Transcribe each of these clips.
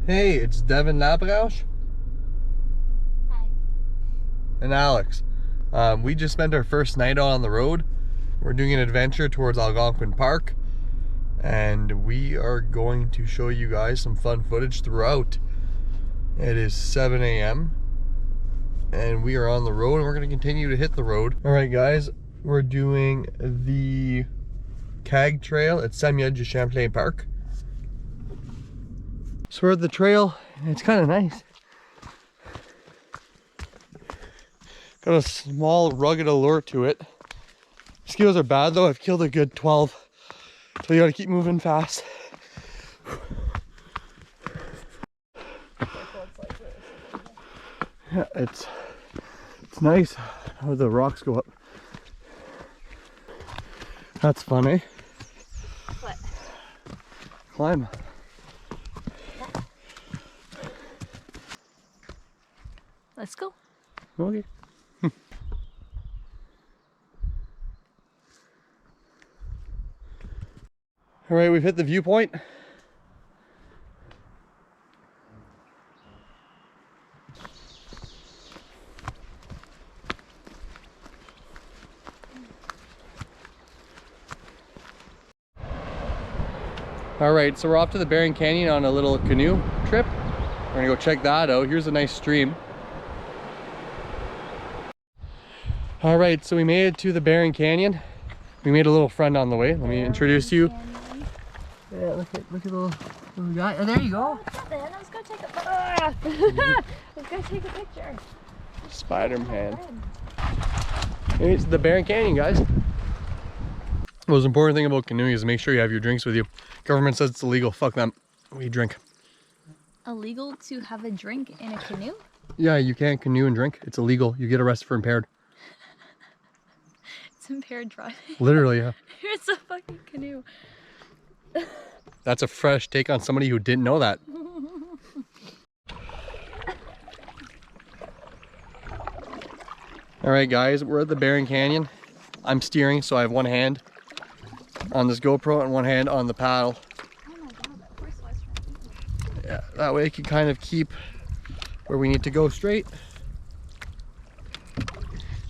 Hey, it's Devin Labrauche. Hi. And Alex. We just spent our first night out on the road. We're doing an adventure towards Algonquin Park. And we are going to show you guys some fun footage throughout. It is 7 a.m. and we are on the road and we're going to continue to hit the road. Alright guys, we're doing the CAG trail at Samuel de Champlain Park. So we're at the trail and it's kind of nice. Got a small rugged allure to it. Skills are bad though, I've killed a good 12. So you gotta keep moving fast. Yeah, it's nice how the rocks go up. That's funny. What? Climb. Let's go. Okay. All right, we've hit the viewpoint. All right, so we're off to the Barron Canyon on a little canoe trip. We're gonna go check that out. Here's a nice stream. All right, so we made it to the Barron Canyon. We made a little friend on the way. Let me introduce you. Yeah, look at the little guy. Oh, there you go. Let's go take a Let's go take a picture. Spider-Man. It's the Barron Canyon, guys. The most important thing about canoeing is make sure you have your drinks with you. Government says it's illegal. Fuck them. We drink. Illegal to have a drink in a canoe? Yeah, you can't canoe and drink. It's illegal. You get arrested for impaired. It's impaired driving. Literally, yeah. It's a fucking canoe. That's a fresh take on somebody who didn't know that. All right, guys, we're at the Barron Canyon. I'm steering, so I have one hand on this GoPro and one hand on the paddle. Oh my god, that horse was trying to. Yeah, that way I can kind of keep where we need to go straight.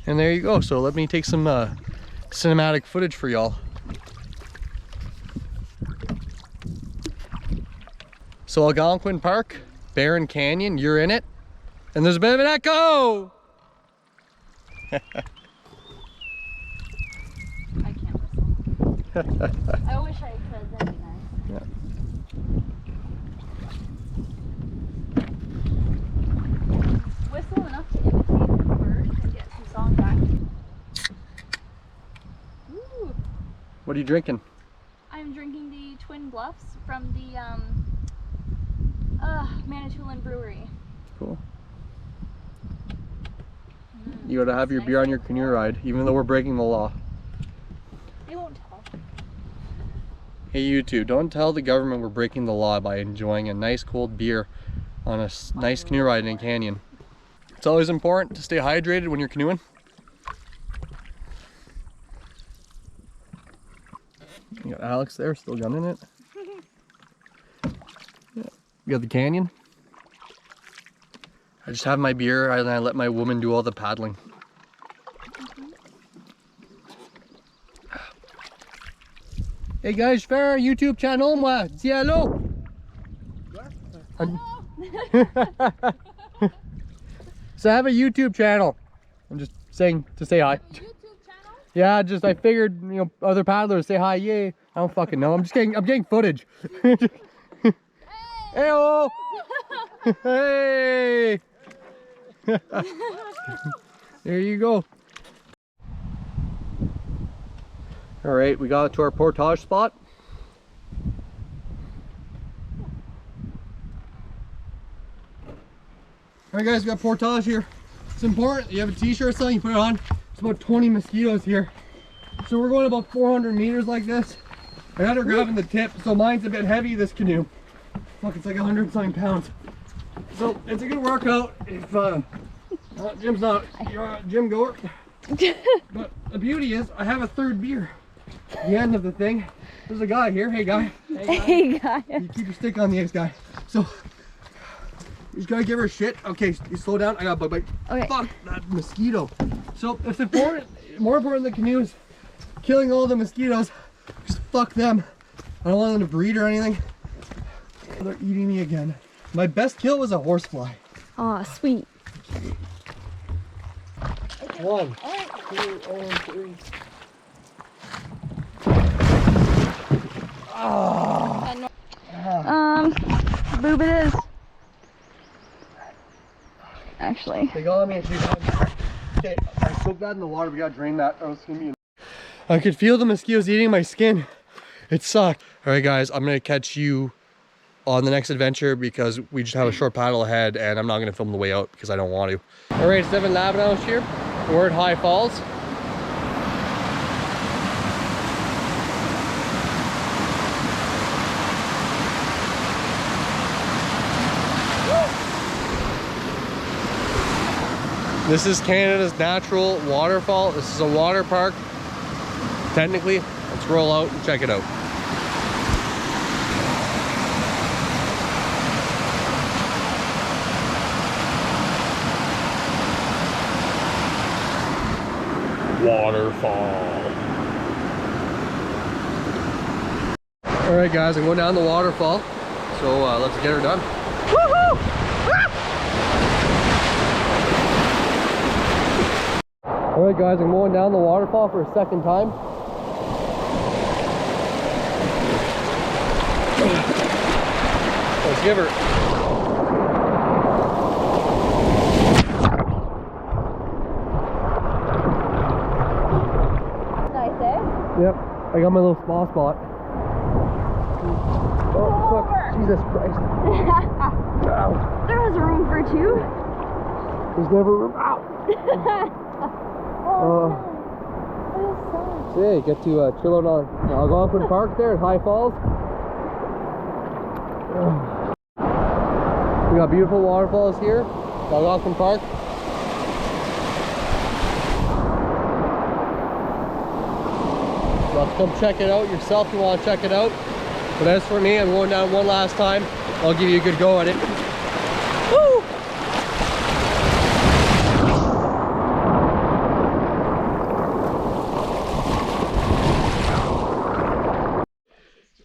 And there you go. So let me take some cinematic footage for y'all. So Algonquin Park, Barron Canyon, you're in it. And there's a bit of an echo! I can't whistle. I wish I could, that'd be nice. Yeah. Whistle enough to imitate the bird and get some song back. Ooh. What are you drinking? I'm drinking the Twin Bluffs from the Manitoulin Brewery. Cool. You gotta have your beer on your canoe ride, even though we're breaking the law. They won't tell. Hey, you two, don't tell the government we're breaking the law by enjoying a nice cold beer on a nice canoe ride in a canyon. It's always important to stay hydrated when you're canoeing. You got Alex there, still gunning it. Yeah. You got the canyon. I just have my beer and I let my woman do all the paddling. Hey guys, je fais un YouTube channel moi. Dis hello. So I have a YouTube channel. I'm just saying to say hi. YouTube channel? Yeah, just I figured, you know, other paddlers say hi. Yay. I don't fucking know. I'm getting footage. Hey-oh. Hey. There you go. All right, we got to our portage spot. All right, guys, we got portage here. It's important. You have a t-shirt or something, you put it on. It's about 20 mosquitoes here. So we're going about 400 meters like this. I got her grabbing the tip, so mine's a bit heavy, this canoe. Look, it's like 100 something pounds. So it's a good workout if Jim's not a gym goer. But the beauty is I have a third beer. The end of the thing. There's a guy here. Hey guy. Hey guy. You keep your stick on the ice, guy. So just gotta give her shit. Okay, you slow down. I got a bug bite. Okay. Fuck that mosquito. So it's important, more important than canoes, killing all the mosquitoes. Just fuck them. I don't want them to breed or anything. They're eating me again. My best kill was a horsefly. Aw, sweet. 1, 2, and 3. Boob it is. Actually. They got me a few times. Okay, I soaked that in the water. We gotta drain that. I could feel the mosquitoes eating my skin. It sucked. All right, guys, I'm gonna catch you on the next adventure because we just have a short paddle ahead, and I'm not gonna film the way out because I don't want to. All right, 7-11 hours here. We're at High Falls. This is Canada's natural waterfall. This is a water park. Technically, let's roll out and check it out. Waterfall. All right, guys, I'm going down the waterfall. So let's get her done. Woohoo! All right, guys, I'm going down the waterfall for a second time. Let's give her. Nice, eh? Yep, I got my little spa spot. Oh, fuck. Jesus Christ. Ow. There was room for two. There's never room. Ow. So yeah, you get to chill out on Algonquin Park there at High Falls. We got beautiful waterfalls here, Algonquin Park. Let's come check it out yourself if you want to check it out. But as for me, I'm going down one last time. I'll give you a good go at it. Woo!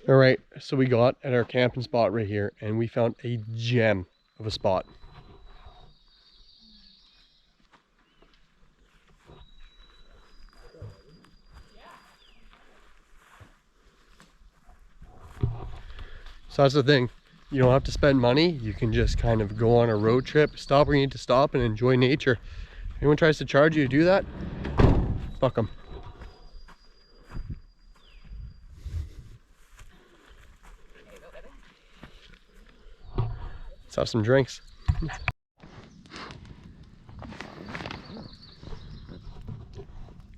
All right, so we got at our camping spot right here, and we found a gem of a spot. So that's the thing, you don't have to spend money. You can just kind of go on a road trip, stop where you need to stop, and enjoy nature. Anyone tries to charge you to do that, fuck them. Let's have some drinks.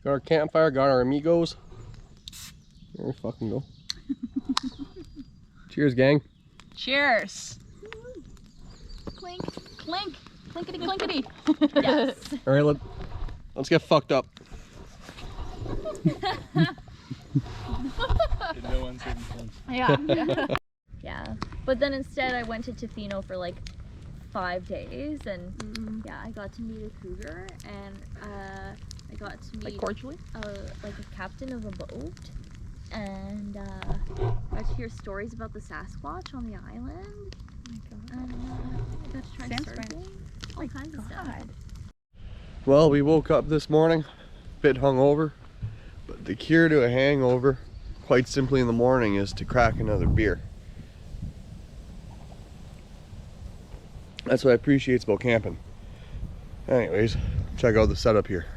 Got our campfire, got our amigos. There we fucking go. Cheers, gang. Cheers. Clink, clink, clinkety, clinkety. Yes. All right, let's get fucked up. Yeah. Yeah. But then instead I went to Tofino for like 5 days, and yeah, I got to meet a cougar, and I got to meet Like cordially? like a captain of a boat, and I got to hear stories about the Sasquatch on the island. Oh my god. And I got to try Sam's surfing. All kinds of stuff. Well, we woke up this morning a bit hungover, but the cure to a hangover, quite simply in the morning, is to crack another beer. That's what I appreciate about camping. Anyways, check out the setup here.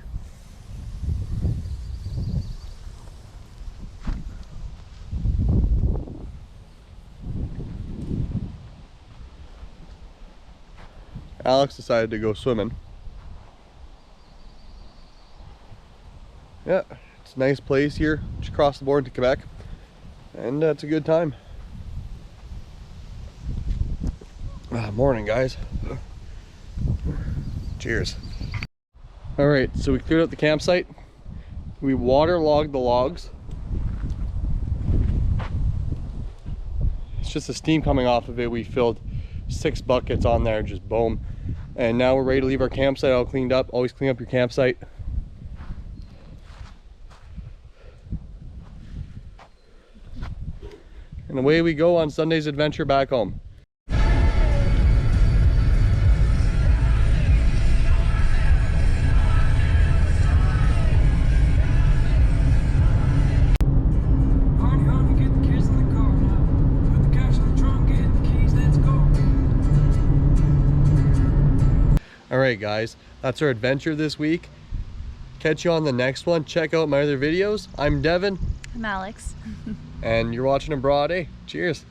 Alex decided to go swimming. Yeah, it's a nice place here, just across the border to Quebec, and it's a good time. Morning, guys. Cheers. All right, so we cleared out the campsite. We waterlogged the logs. It's just the steam coming off of it. We filled 6 buckets on there, just boom. And now we're ready to leave our campsite all cleaned up. Always clean up your campsite. And away we go on Sunday's adventure back home. Alright guys, that's our adventure this week. Catch you on the next one. Check out my other videos. I'm Devin. I'm Alex. And you're watching A Broad A. Cheers.